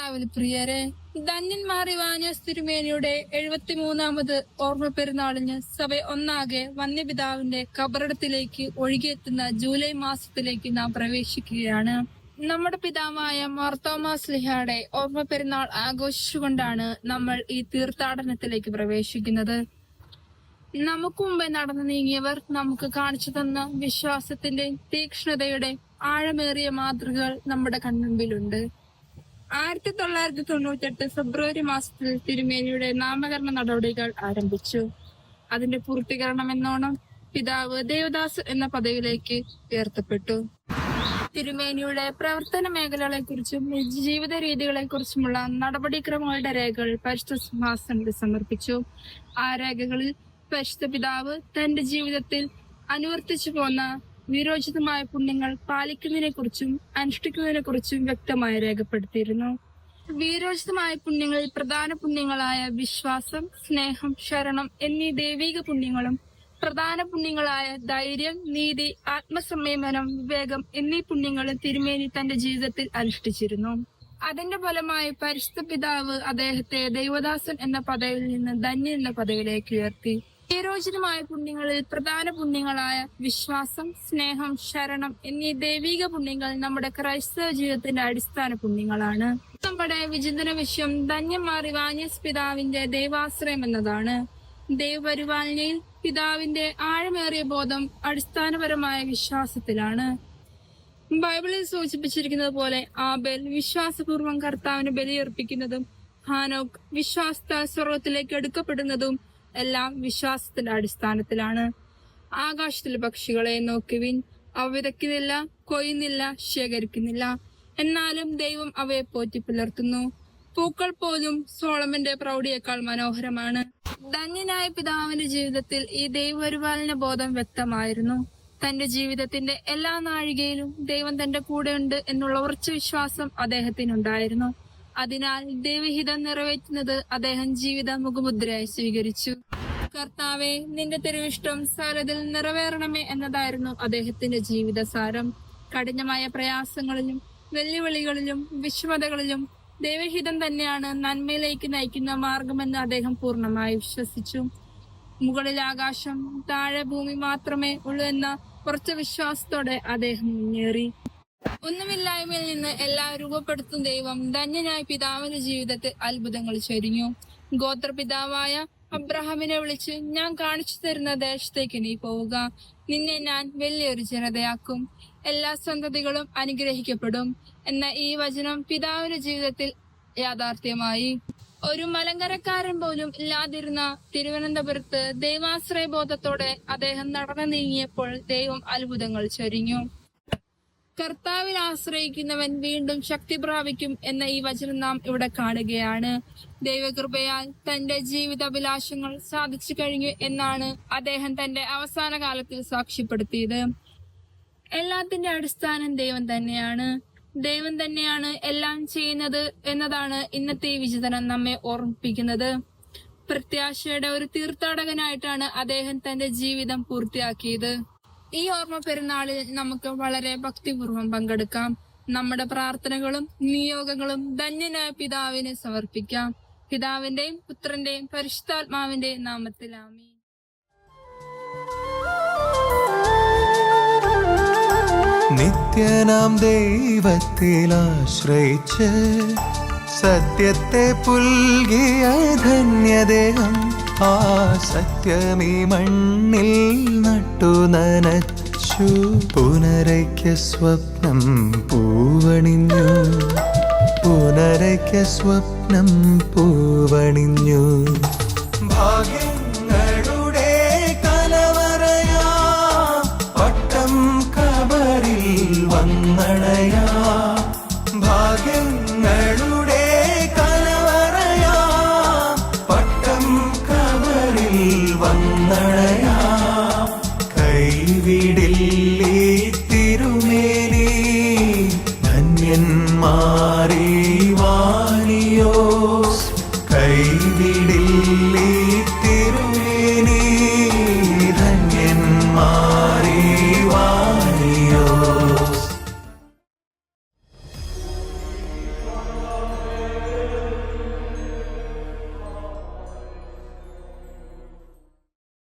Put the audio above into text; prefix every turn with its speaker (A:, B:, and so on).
A: കർത്താവിൽ പ്രിയരെ, ധന്യന്മാർ ഇവാനിയോസ് തിരുമേനിയുടെ 73ാമത് ഓർമ്മ പെരുന്നാളിന് സഭ ഒന്നാകെ വന്യപിതാവിന്റെ കബറിടത്തിലേക്ക് ഒഴുകിയെത്തുന്ന ജൂലൈ മാസത്തിലേക്ക് നാം പ്രവേശിക്കുകയാണ്. നമ്മുടെ പിതാവായ മാർത്തോമാ ശ്ലീഹായുടെ ഓർമ്മ പെരുന്നാൾ ആഘോഷിച്ചുകൊണ്ടാണ് നമ്മൾ ഈ തീർത്ഥാടനത്തിലേക്ക് പ്രവേശിക്കുന്നത്. നമുക്ക് മുമ്പേ നടന്നു നീങ്ങിയവർ നമുക്ക് കാണിച്ചു തന്ന വിശ്വാസത്തിന്റെ തീക്ഷ്ണതയുടെ ആഴമേറിയ മാതൃകകൾ നമ്മുടെ കൺമുമ്പിലുണ്ട്. 1998 ഫെബ്രുവരി മാസത്തിൽ തിരുമേനിയുടെ നാമകരണ നടപടികൾ ആരംഭിച്ചു. അതിന്റെ പൂർത്തീകരണം എന്നോണം പിതാവ് ദേവദാസ് എന്ന പദവിയിലേക്ക് ഉയർത്തപ്പെട്ടു. തിരുമേനിയുടെ പ്രവർത്തന മേഖലകളെ കുറിച്ചും ജീവിത രീതികളെ കുറിച്ചുമുള്ള നടപടിക്രമങ്ങളുടെ രേഖകൾ പരിശുദ്ധ സിംഹാസനത്തിൽ സമർപ്പിച്ചു. ആ രേഖകളിൽ പരിശുദ്ധ പിതാവ് തന്റെ ജീവിതത്തിൽ അനുവർത്തിച്ചു പോന്ന വിരോചിതമായ പുണ്യങ്ങൾ പാലിക്കുന്നതിനെ കുറിച്ചും അനുഷ്ഠിക്കുന്നതിനെ കുറിച്ചും വ്യക്തമായി രേഖപ്പെടുത്തിയിരുന്നു. വീരോചിതമായ പുണ്യങ്ങളിൽ പ്രധാന പുണ്യങ്ങളായ വിശ്വാസം, സ്നേഹം, ശരണം എന്നീ ദൈവിക പുണ്യങ്ങളും പ്രധാന പുണ്യങ്ങളായ ധൈര്യം, നീതി, ആത്മസംയമനം, വിവേകം എന്നീ പുണ്യങ്ങളും തിരുമേനി തന്റെ ജീവിതത്തിൽ അനുഷ്ഠിച്ചിരുന്നു. അതിന്റെ ഫലമായി പരിശുദ്ധ പിതാവ് അദ്ദേഹത്തെ ദൈവദാസൻ എന്ന പദവിയിൽ നിന്ന് ധന്യൻ എന്ന പദവിയിലേക്ക് ഉയർത്തി. വീരോചിതമായ പുണ്യങ്ങളിൽ പ്രധാന പുണ്യങ്ങളായ വിശ്വാസം, സ്നേഹം, ശരണം എന്നീ ദൈവിക പുണ്യങ്ങൾ നമ്മുടെ ക്രൈസ്തവ ജീവിതത്തിന്റെ അടിസ്ഥാന പുണ്യങ്ങളാണ്. നമ്മുടെ വിചിന്തന വിഷയം ധന്യന്മാർ ഇവാനിയോസ് പിതാവിന്റെ ദൈവാശ്രയം എന്നതാണ്. ദൈവപരിപാലനയിൽ പിതാവിന്റെ ആഴമേറിയ ബോധം അടിസ്ഥാനപരമായ വിശ്വാസത്തിലാണ്. ബൈബിളിൽ സൂചിപ്പിച്ചിരിക്കുന്നത് പോലെ ആബേൽ വിശ്വാസപൂർവ്വം കർത്താവിന് ബലിയർപ്പിക്കുന്നതും ഹാനോക്ക് വിശ്വാസത്താൽ സ്വർഗത്തിലേക്ക് എടുക്കപ്പെടുന്നതും എല്ലാം വിശ്വാസത്തിന്റെ അടിസ്ഥാനത്തിലാണ്. ആകാശത്തിലെ പക്ഷികളെ നോക്കുവിൻ, അവ വിതയ്ക്കുന്നില്ല, കൊയ്യുന്നില്ല, ശേഖരിക്കുന്നില്ല, എന്നാലും ദൈവം അവയെ പോറ്റി പുലർത്തുന്നു. പൂക്കൾ പോലും സോളമന്റെ പ്രൗഢിയേക്കാൾ മനോഹരമാണ്. ധന്യനായ പിതാവിന്റെ ജീവിതത്തിൽ ഈ ദൈവപരിപാലന ബോധം വ്യക്തമായിരുന്നു. തന്റെ ജീവിതത്തിന്റെ എല്ലാ നാഴികയിലും ദൈവം തന്റെ കൂടെയുണ്ട് എന്നുള്ള ഉറച്ച വിശ്വാസം അദ്ദേഹത്തിനുണ്ടായിരുന്നു. അതിനാൽ ദൈവഹിതം നിറവേറ്റുന്നത് അദ്ദേഹം ജീവിത മുഖമുദ്രയായി സ്വീകരിച്ചു. കർത്താവെ, നിന്റെ തിരുവിഷ്ടം സകലത്തിൽ നിറവേറണമേ എന്നതായിരുന്നു അദ്ദേഹത്തിന്റെ ജീവിതസാരം. കഠിനമായ പ്രയാസങ്ങളിലും വെല്ലുവിളികളിലും വിഷമതകളിലും ദൈവഹിതം തന്നെയാണ് നന്മയിലേക്ക് നയിക്കുന്ന മാർഗമെന്ന് അദ്ദേഹം പൂർണ്ണമായി വിശ്വസിച്ചു. മുകളിൽ ആകാശം, താഴെ ഭൂമി മാത്രമേ ഉള്ളൂ എന്ന ഉറച്ച വിശ്വാസത്തോടെ അദ്ദേഹം മുന്നേറി. ഒന്നുമില്ലായ്മയിൽ നിന്ന് എല്ലാം രൂപപ്പെടുത്തുന്ന ദൈവം ധന്യനായ പിതാവിന്റെ ജീവിതത്തിൽ അത്ഭുതങ്ങൾ ചൊരിഞ്ഞു. ഗോത്രപിതാവായ അബ്രഹാമിനെ വിളിച്ച്, ഞാൻ കാണിച്ചു തരുന്ന ദേശത്തേക്ക് നീ പോവുക, നിന്നെ ഞാൻ വലിയൊരു ജനതയാക്കും, എല്ലാ സന്തതികളും അനുഗ്രഹിക്കപ്പെടും എന്ന ഈ വചനം പിതാവിന്റെ ജീവിതത്തിൽ യാഥാർത്ഥ്യമായി. ഒരു മലങ്കരക്കാരൻ പോലും ഇല്ലാതിരുന്ന തിരുവനന്തപുരത്ത് ദൈവാശ്രയ ബോധത്തോടെ അദ്ദേഹം നടന്നു നീങ്ങിയപ്പോൾ ദൈവം അത്ഭുതങ്ങൾ ചൊരിഞ്ഞു. കർത്താവിൽ ആശ്രയിക്കുന്നവൻ വീണ്ടും ശക്തി പ്രാപിക്കും എന്ന ഈ വചനം നാം ഇവിടെ കാണുകയാണ്. ദൈവകൃപയാൽ തന്റെ ജീവിതാഭിലാഷങ്ങൾ സാധിച്ചു കഴിഞ്ഞു എന്നാണ് അദ്ദേഹം തന്റെ അവസാന കാലത്തിൽ സാക്ഷ്യപ്പെടുത്തിയത്. എല്ലാത്തിന്റെ അടിസ്ഥാനം ദൈവം തന്നെയാണ്. ദൈവം തന്നെയാണ് എല്ലാം ചെയ്യുന്നത് എന്നതാണ് ഇന്നത്തെ ഈ വിചിന്തനം നമ്മെ ഓർമ്മിപ്പിക്കുന്നത്. പ്രത്യാശയുടെ ഒരു തീർത്ഥാടകനായിട്ടാണ് അദ്ദേഹം തന്റെ ജീവിതം പൂർത്തിയാക്കിയത്. ഈ ഓർമ്മ പെരുന്നാളിൽ നമുക്ക് വളരെ ഭക്തിപൂർവ്വം പങ്കെടുക്കാം. നമ്മുടെ പ്രാർത്ഥനകളും നിയോഗങ്ങളും ധന്യനായ പിതാവിന് സമർപ്പിക്കാം. പിതാവിന്റെയും പുത്രന്റെയും പരിശുദ്ധാത്മാവിന്റെയും നാമത്തിൽ ആമേൻ.
B: നിത്യനാം ദൈവത്തിൽ ആശ്രയിച്ച് സത്യത്തെ പുൽകിയ ധന്യദേഹം ആ സത്യമീ മണ്ണിൽ നട്ടു നനച്ചു. പുനരൈക്യ സ്വപ്നം പൂവണിഞ്ഞു, പുനരൈക്യ സ്വപ്നം പൂവണിഞ്ഞു. ഭാഗ്യങ്ങളുടെ കലവറയാ പട്ടം കബറിൽ വന്നണയാ. ഭാഗ്യങ്ങളുടെ കലവറയാ പട്ടം കബറിൽ വന്നണയാ. കൈവിടില്ലേ തിരുമേനി ധന്യന്മാരീ വാനിയോസ്. കൈവിടില്ലേ